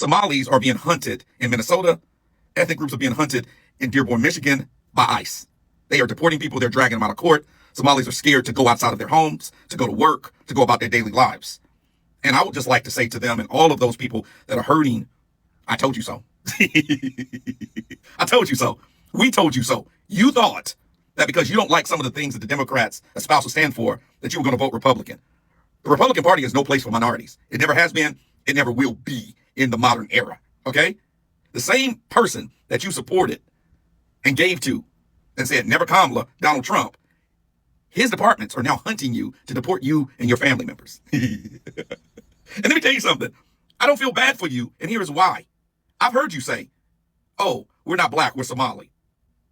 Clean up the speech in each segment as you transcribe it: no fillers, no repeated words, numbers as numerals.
Somalis are being hunted in Minnesota. Ethnic groups are being hunted in Dearborn, Michigan by ICE. They are deporting people. They're dragging them out of court. Somalis are scared to go outside of their homes, to go to work, to go about their daily lives. And I would just like to say to them and all of those people that are hurting, I told you so. I told you so. We told you so. You thought that because you don't like some of the things that the Democrats espouse or stand for, that you were going to vote Republican. The Republican Party has no place for minorities. It never has been. It never will be in the modern era. Okay? The same person that you supported and gave to and said, never Kamala, Donald Trump, his departments are now hunting you to deport you and your family members. And let me tell you something. I don't feel bad for you, and here is why. I've heard you say, oh, we're not black, we're Somali.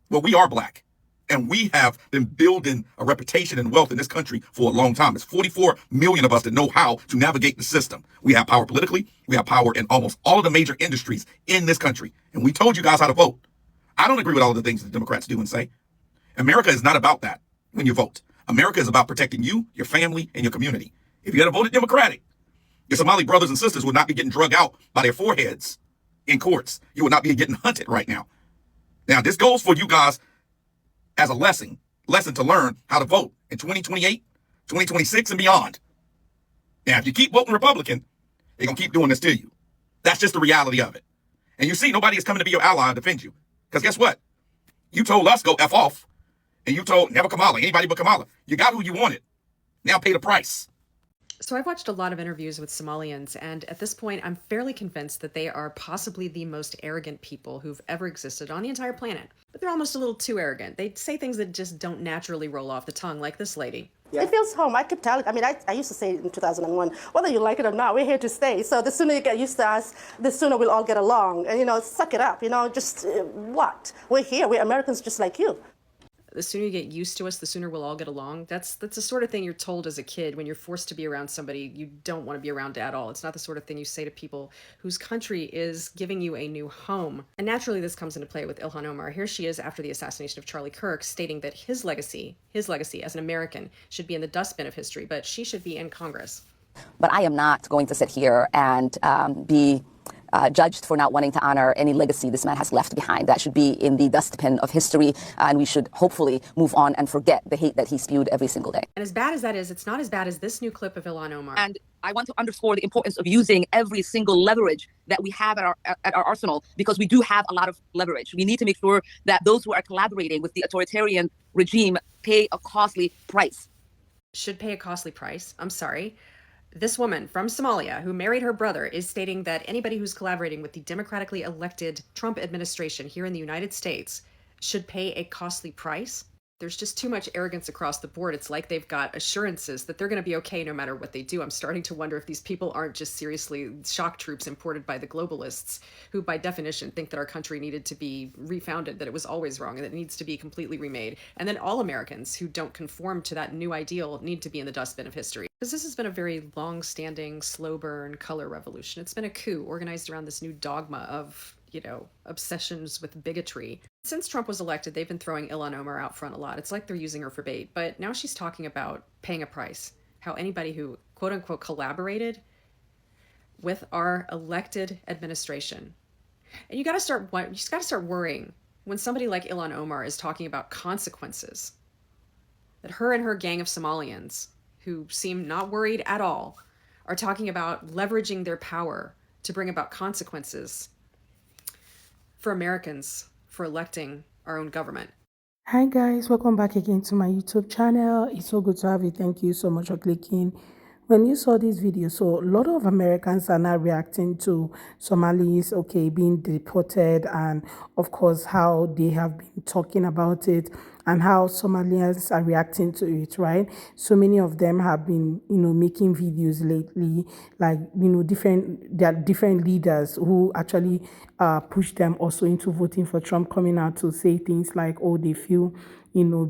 Well, we are black. And we have been building a reputation and wealth in this country for a long time. There's 44 million of us that know how to navigate the system. We have power politically. We have power in almost all of the major industries in this country. And we told you guys how to vote. I don't agree with all of the things that the Democrats do and say. America is not about that when you vote. America is about protecting you, your family, and your community. If you had voted Democratic, your Somali brothers and sisters would not be getting drug out by their foreheads in courts. You would not be getting hunted right now. Now, this goes for you guys as a lesson to learn how to vote in 2028, 2026, and beyond. Now, if you keep voting Republican, they're going to keep doing this to you. That's just the reality of it. And you see, nobody is coming to be your ally and defend you. Because guess what? You told us go F off. And you told never Kamala, anybody but Kamala. You got who you wanted. Now pay the price. So I've watched a lot of interviews with Somalians, and at this point, I'm fairly convinced that they are possibly the most arrogant people who've ever existed on the entire planet. But they're almost a little too arrogant. They say things that just don't naturally roll off the tongue, like this lady. Yeah. It feels home. I keep telling, I used to say in 2001, whether you like it or not, we're here to stay. So the sooner you get used to us, the sooner we'll all get along. And, suck it up, just what? We're here. We're Americans just like you. The sooner you get used to us, the sooner we'll all get along. That's the sort of thing you're told as a kid when you're forced to be around somebody you don't want to be around at all. It's not the sort of thing you say to people whose country is giving you a new home. And naturally, this comes into play with Ilhan Omar. Here she is after the assassination of Charlie Kirk, stating that his legacy as an American should be in the dustbin of history, but she should be in Congress. But I am not going to sit here and be judged for not wanting to honor any legacy this man has left behind. That should be in the dustbin of history, and we should hopefully move on and forget the hate that he spewed every single day. And as bad as that is, it's not as bad as this new clip of Ilhan Omar. And I want to underscore the importance of using every single leverage that we have at our arsenal, because we do have a lot of leverage. We need to make sure that those who are collaborating with the authoritarian regime pay a costly price. Should pay a costly price? I'm sorry. This woman from Somalia who married her brother is stating that anybody who's collaborating with the democratically elected Trump administration here in the United States should pay a costly price. There's just too much arrogance across the board. It's like they've got assurances that they're going to be okay no matter what they do. I'm starting to wonder if these people aren't just seriously shock troops imported by the globalists, who by definition think that our country needed to be refounded, that it was always wrong, and that it needs to be completely remade. And then all Americans who don't conform to that new ideal need to be in the dustbin of history. Because this has been a very long-standing, slow-burn color revolution. It's been a coup organized around this new dogma of obsessions with bigotry. Since Trump was elected, they've been throwing Ilhan Omar out front a lot. It's like they're using her for bait. But now she's talking about paying a price. How anybody who, quote unquote, collaborated with our elected administration. And you just got to start worrying when somebody like Ilhan Omar is talking about consequences. That her and her gang of Somalians, who seem not worried at all, are talking about leveraging their power to bring about consequences for Americans for electing our own government. Hi guys, welcome back again to my YouTube channel. It's so good to have you. Thank you so much for clicking. When you saw this video, so a lot of Americans are now reacting to Somalis, being deported, and of course how they have been talking about it and how Somalians are reacting to it, right? So many of them have been, making videos lately, like, there are different leaders who actually push them also into voting for Trump, coming out to say things like, oh, they feel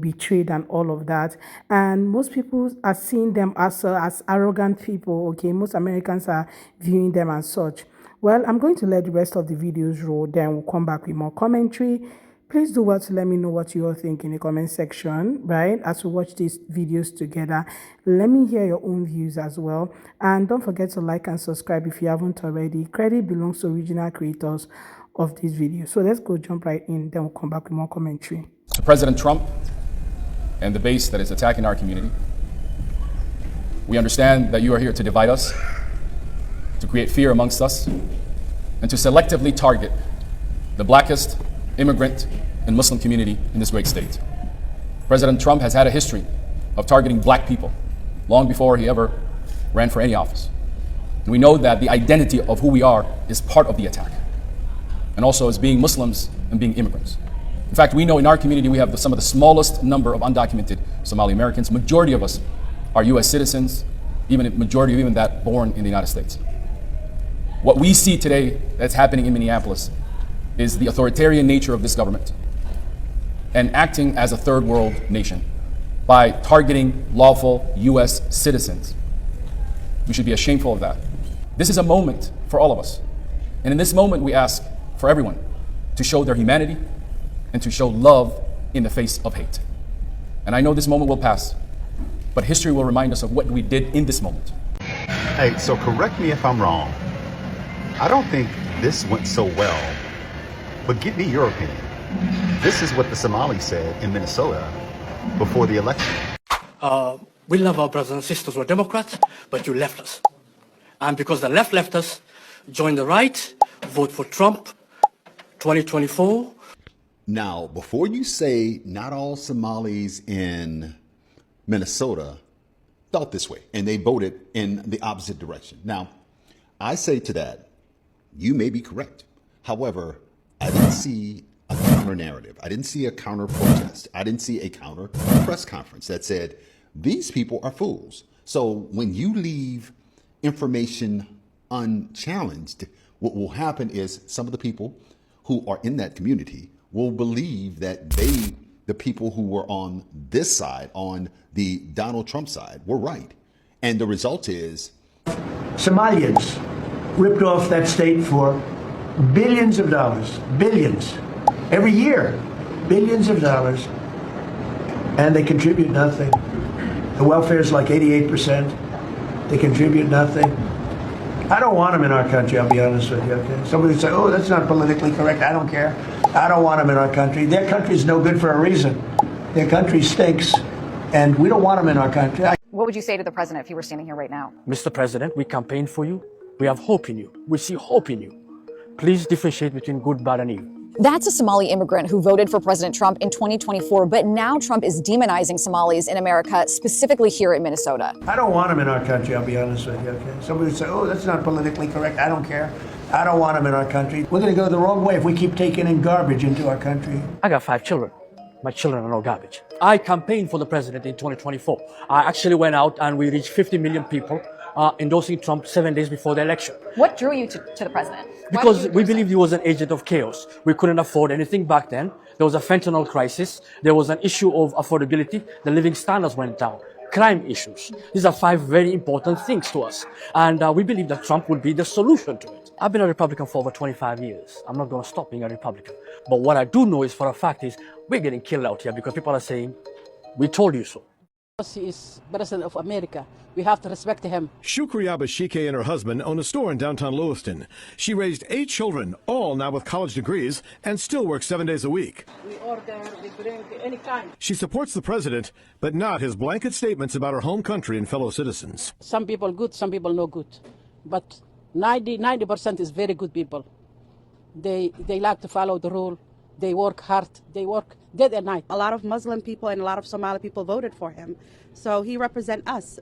betrayed and all of that. And most people are seeing them as arrogant people, Most Americans are viewing them as such. Well, I'm going to let the rest of the videos roll, then we'll come back with more commentary. Please do well to let me know what you all think in the comment section, right? As we watch these videos together, let me hear your own views as well. And don't forget to like and subscribe if you haven't already. Credit belongs to original creators of this video. So let's go jump right in, then we'll come back with more commentary. To President Trump and the base that is attacking our community, we understand that you are here to divide us, to create fear amongst us, and to selectively target the blackest, immigrant, and Muslim community in this great state. President Trump has had a history of targeting black people long before he ever ran for any office. And we know that the identity of who we are is part of the attack, and also as being Muslims and being immigrants. In fact, we know in our community we have some of the smallest number of undocumented Somali Americans. Majority of us are US citizens, even a majority of even that born in the United States. What we see today that's happening in Minneapolis is the authoritarian nature of this government and acting as a third world nation by targeting lawful US citizens. We should be ashamed of that. This is a moment for all of us. And in this moment, we ask for everyone to show their humanity and to show love in the face of hate. And I know this moment will pass, but history will remind us of what we did in this moment. Hey, so correct me if I'm wrong. I don't think this went so well, but give me your opinion. This is what the Somalis said in Minnesota before the election. We love our brothers and sisters who are Democrats, but you left us. And because the left left us, join the right, vote for Trump, 2024. Now, before you say not all Somalis in Minnesota felt this way and they voted in the opposite direction. Now, I say to that, you may be correct. However, I didn't see a counter narrative. I didn't see a counter protest. I didn't see a counter press conference that said, these people are fools. So when you leave information unchallenged, what will happen is some of the people who are in that community will believe that the people who were on this side, on the Donald Trump side, were right. And the result is Somalians ripped off that state for billions of dollars, billions, every year, billions of dollars, and they contribute nothing. The welfare is like 88%. They contribute nothing. I don't want them in our country, I'll be honest with you. Okay? Somebody would say, oh, that's not politically correct. I don't care. I don't want them in our country. Their country is no good for a reason. Their country stinks, and we don't want them in our country. What would you say to the president if he were standing here right now? Mr. President, we campaign for you. We have hope in you. We see hope in you. Please differentiate between good, bad, and evil. That's a Somali immigrant who voted for President Trump in 2024, but now Trump is demonizing Somalis in America, specifically here in Minnesota. I don't want them in our country, I'll be honest with you. Okay? Somebody would say, oh, that's not politically correct. I don't care. I don't want them in our country. We're going to go the wrong way if we keep taking in garbage into our country. I got 5 children. My children are no garbage. I campaigned for the president in 2024. I actually went out and we reached 50 million people endorsing Trump 7 days before the election. What drew you to the president? Because we believed he was an agent of chaos. We couldn't afford anything back then. There was a fentanyl crisis. There was an issue of affordability. The living standards went down. Crime issues. These are 5 very important things to us. And we believe that Trump will be the solution to it. I've been a Republican for over 25 years. I'm not going to stop being a Republican. But what I do know is for a fact is we're getting killed out here because people are saying, we told you so. He is president of America. We have to respect him. Shukri Abashike and her husband own a store in downtown Lewiston. She raised 8 children, all now with college degrees, and still works 7 days a week. We order, we drink, any kind. She supports the president, but not his blanket statements about her home country and fellow citizens. Some people good, some people no good. But 90% is very good people. They like to follow the rule. They work hard. They work day and night. A lot of Muslim people and a lot of Somali people voted for him. So he represents us.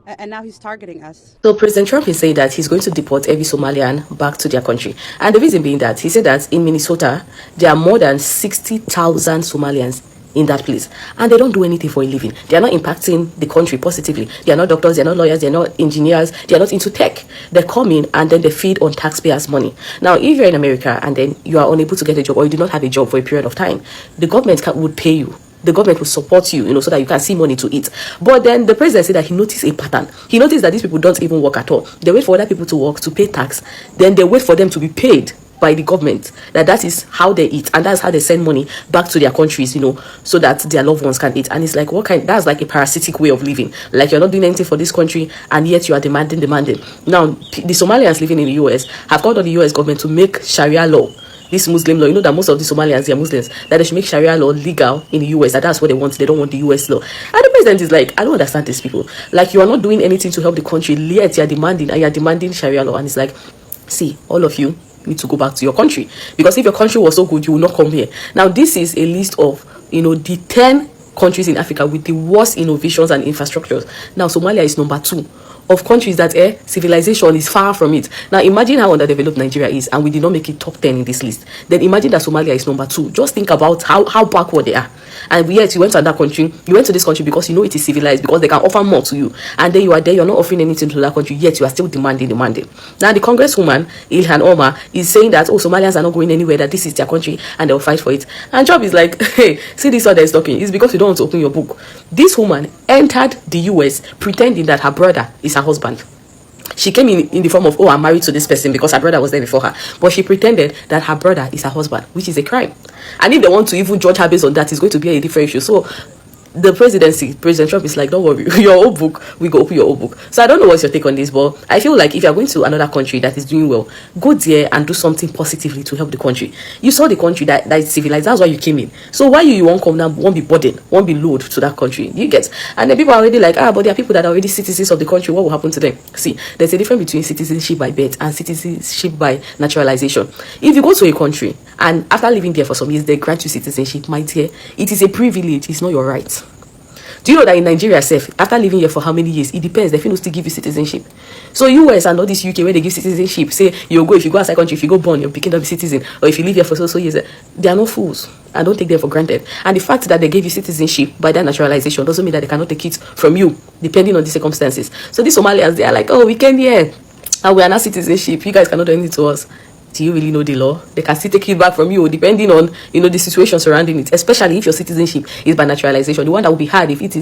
And now he's targeting us. So President Trump is saying that he's going to deport every Somalian back to their country. And the reason being that he said that in Minnesota, there are more than 60,000 Somalians in that place. And they don't do anything for a living. They are not impacting the country positively. They are not doctors, they are not lawyers, they are not engineers, they are not into tech. They come in and then they feed on taxpayers' money. Now, if you're in America and then you are unable to get a job or you do not have a job for a period of time, the government would pay you. The government will support you, so that you can see money to eat. But then the president said that he noticed a pattern. He noticed that these people don't even work at all. They wait for other people to work, to pay tax. Then they wait for them to be paid by the government, that is how they eat, and that's how they send money back to their countries, so that their loved ones can eat. And it's like, that's like a parasitic way of living. Like, you're not doing anything for this country, and yet you are demanding. Now, the Somalians living in the US have called on the US government to make Sharia law, this Muslim law. You know that most of the Somalians, they are Muslims, that they should make Sharia law legal in the US. That's what they want. They don't want the US law. And the president is like, I don't understand these people. Like, you are not doing anything to help the country, yet you are demanding Sharia law. And it's like, see, all of you need to go back to your country, because if your country was so good, you will not come here. Now, this is a list of the 10 countries in Africa with the worst innovations and infrastructures. Now, Somalia is number 2 of countries that civilization is far from it. Now, imagine how underdeveloped Nigeria is, and we did not make it top 10 in this list. Then imagine that Somalia is number 2. Just think about how backward they are. And yet you went to that country, you went to this country because it is civilized, because they can offer more to you. And then you are there, you're not offering anything to that country, yet you are still demanding. Now, the congresswoman, Ilhan Omar, is saying that, Somalians are not going anywhere, that this is their country, and they'll fight for it. And Job is like, hey, see this one that is talking, it's because you don't want to open your book. This woman entered the US pretending that her brother is her husband. She came in the form of, I'm married to this person because her brother was there before her. But she pretended that her brother is her husband, which is a crime. And if they want to even judge her based on that, it's going to be a different issue. So the presidency, President Trump is like, don't worry, your own book, we go open your own book. So I don't know what's your take on this, but I feel like if you're going to another country that is doing well, go there and do something positively to help the country. You saw the country that is civilized, that's why you came in. So why you won't come now, won't be burden, won't be load to that country, you get? And then people are already like, but there are people that are already citizens of the country, what will happen to them? See, there's a difference between citizenship by birth and citizenship by naturalization. If you go to a country and after living there for some years, they grant you citizenship, my dear, it is a privilege, it's not your right. Do you know that in Nigeria, after living here for how many years, it depends, they will still give you citizenship. So US and all this UK, where they give citizenship, say if you go outside country, if you go born, you're picking up a citizen, or if you live here for so years, they are no fools. And don't take them for granted. And the fact that they gave you citizenship by that naturalization doesn't mean that they cannot take it from you, depending on the circumstances. So these Somalians, they are like, we came here, and we are not citizenship, you guys cannot do anything to us. Do you really know the law? They can still take it back from you, depending on the situation surrounding it. Especially if your citizenship is by naturalization, the one that will be hard if it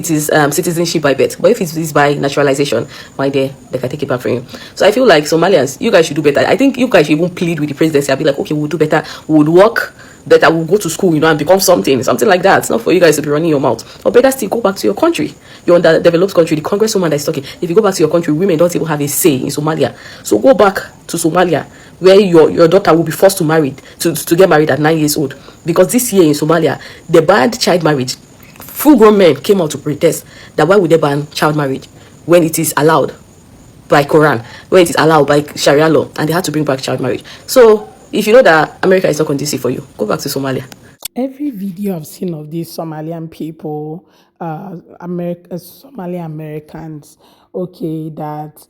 is citizenship by birth. But if it is by naturalization, my dear, they can take it back from you. So I feel like Somalians, you guys should do better. I think you guys should even plead with the presidency. I'll be like, okay, we'll do better. We'll work better. We'll go to school, and become something like that. It's not for you guys to be running your mouth. Or better still, go back to your country. You're in the developed country. The congresswoman that is talking. If you go back to your country, women don't even have a say in Somalia. So go back to Somalia, where your daughter will be forced to get married at 9 years old. Because this year in Somalia, they banned child marriage. Full-grown men came out to protest that why would they ban child marriage when it is allowed by Quran, when it is allowed by Sharia law, and they had to bring back child marriage. So if you know that America is not conducive for you, go back to Somalia. Every video I've seen of these Somalian people, Somali Americans, that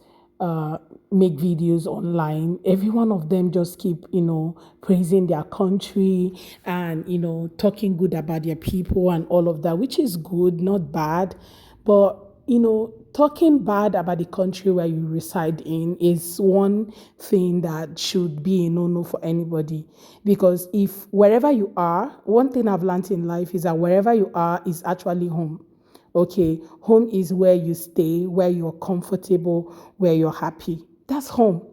make videos online, every one of them just keep, praising their country and, talking good about their people and all of that, which is good, not bad. But, talking bad about the country where you reside in is one thing that should be a no-no for anybody. Because if wherever you are, one thing I've learned in life is that wherever you are is actually home. Okay, home is where you stay, where you're comfortable, where you're happy. That's home.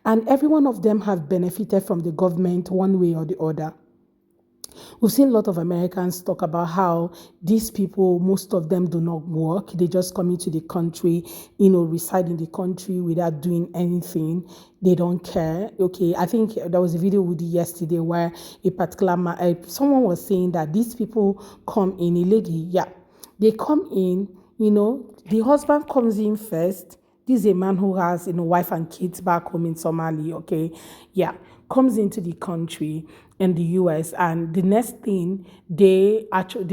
And every one of them have benefited from the government one way or the other. We've seen a lot of Americans talk about how these people, most of them do not work. They just come into the country, reside in the country without doing anything. They don't care. Okay, I think there was a video we did yesterday where a particular someone was saying that these people come in, a lady, they come in, the husband comes in first. This is a man who has, wife and kids back home in Somalia, okay? Comes into the country in the US, and the next thing, the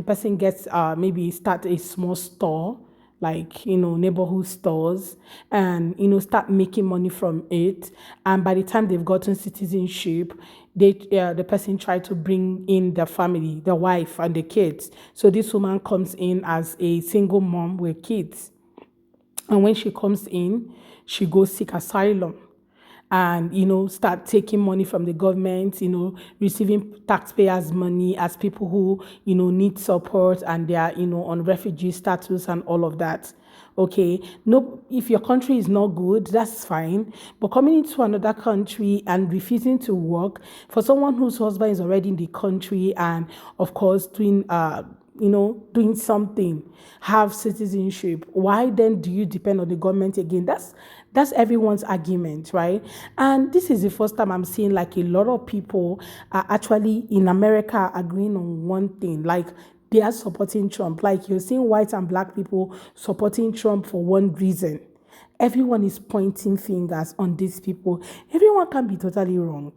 person gets, maybe start a small store, like, neighborhood stores, and, start making money from it. And by the time they've gotten citizenship, the person tried to bring in the family, the wife and the kids. So this woman comes in as a single mom with kids. And when she comes in, she goes seek asylum and, start taking money from the government, receiving taxpayers' money as people who, need support and they are, on refugee status and all of that. Okay, no, if your country is not good, that's fine. But coming into another country and refusing to work for someone whose husband is already in the country and, of course, doing something, have citizenship. Why then do you depend on the government again? That's everyone's argument, right? And this is the first time I'm seeing like a lot of people are actually in America agreeing on one thing, like they are supporting Trump. Like you're seeing white and black people supporting Trump for one reason. Everyone is pointing fingers on these people. Everyone can be totally wrong.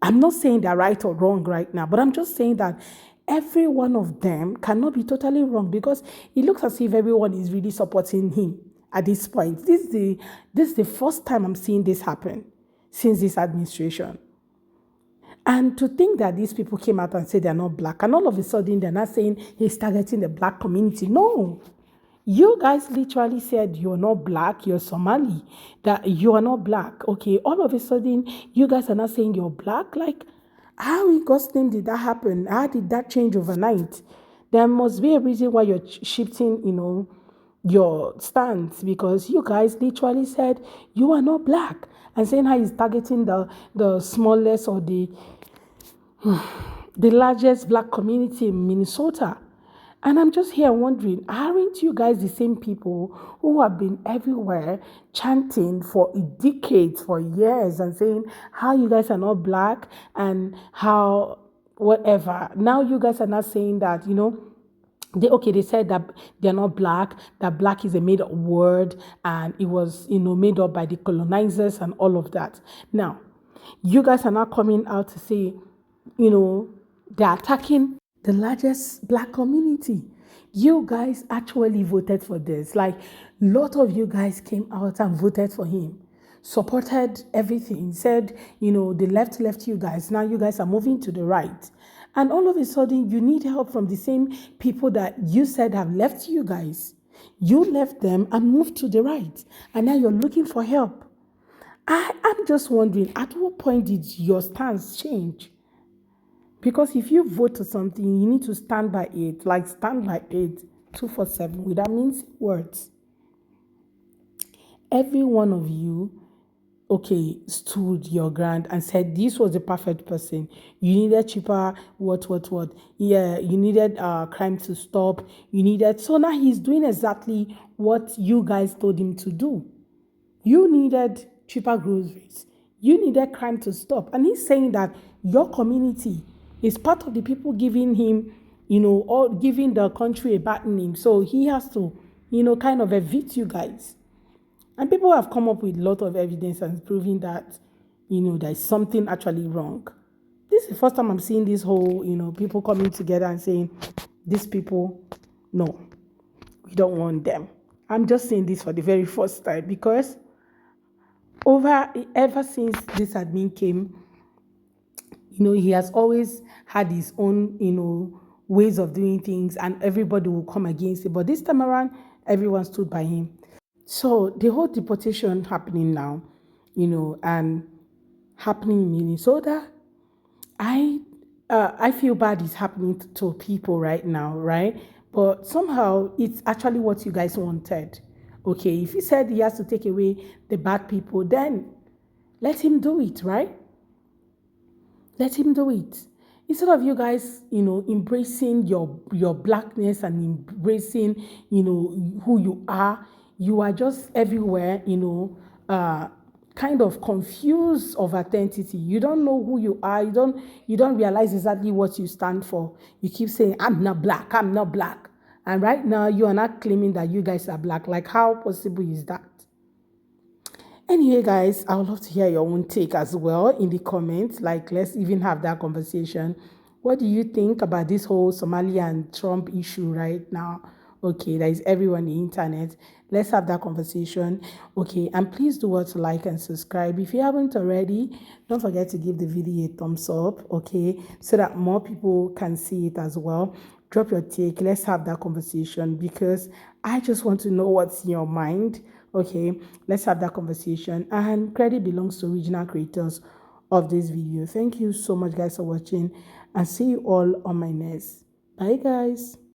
I'm not saying they're right or wrong right now, but I'm just saying that every one of them cannot be totally wrong because it looks as if everyone is really supporting him at this point. This is the first time I'm seeing this happen since this administration. And to think that these people came out and said they're not black, and all of a sudden they're not saying he's targeting the black community. No. You guys literally said you're not black, you're Somali, that you are not black. Okay, all of a sudden you guys are not saying you're black. Like, how in God's name did that happen? How did that change overnight? There must be a reason why you're shifting, your stance, because you guys literally said you are not black and saying how he's targeting the smallest or the largest black community in Minnesota. And I'm just here wondering, aren't you guys the same people who have been everywhere chanting for decades, for years, and saying how you guys are not black and how whatever? Now you guys are not saying that, they said that they're not black, that black is a made up word and it was, made up by the colonizers and all of that. Now, you guys are not coming out to say, they're attacking the largest black community. You guys actually voted for this. Like, a lot of you guys came out and voted for him, supported everything, said, the left left you guys. Now you guys are moving to the right. And all of a sudden, you need help from the same people that you said have left you guys. You left them and moved to the right. And now you're looking for help. I'm just wondering, at what point did your stance change? Because if you vote for something, you need to stand by it, like stand by it 247 without mincing words. Every one of you, stood your ground and said this was the perfect person. You needed cheaper, what. Yeah, you needed crime to stop. So now he's doing exactly what you guys told him to do. You needed cheaper groceries. You needed crime to stop. And he's saying that your community is part of the people giving him, or giving the country a bad name. So he has to, kind of evict you guys. And people have come up with a lot of evidence and proving that, there's something actually wrong. This is the first time I'm seeing this whole, people coming together and saying, these people, no, we don't want them. I'm just saying this for the very first time because ever since this admin came, he has always had his own, ways of doing things and everybody will come against it. But this time around, everyone stood by him. So the whole deportation happening now, and happening in Minnesota, I feel bad it's happening to people right now, right? But somehow it's actually what you guys wanted. Okay, if he said he has to take away the bad people, then let him do it, right? Let him do it. Instead of you guys, embracing your blackness and embracing, who you are just everywhere, kind of confused of identity. You don't know who you are. You don't realize exactly what you stand for. You keep saying, I'm not black. And right now you are not claiming that you guys are black. Like, how possible is that? Anyway, guys, I would love to hear your own take as well in the comments. Like, let's even have that conversation. What do you think about this whole Somalia and Trump issue right now? Okay, there is everyone on the internet. Let's have that conversation. Okay, and please do what to like and subscribe. If you haven't already, don't forget to give the video a thumbs up, okay, so that more people can see it as well. Drop your take. Let's have that conversation because I just want to know what's in your mind. Okay, let's have that conversation. And credit belongs to original creators of this video. Thank you so much, guys, for watching. And see you all on my next. Bye, guys.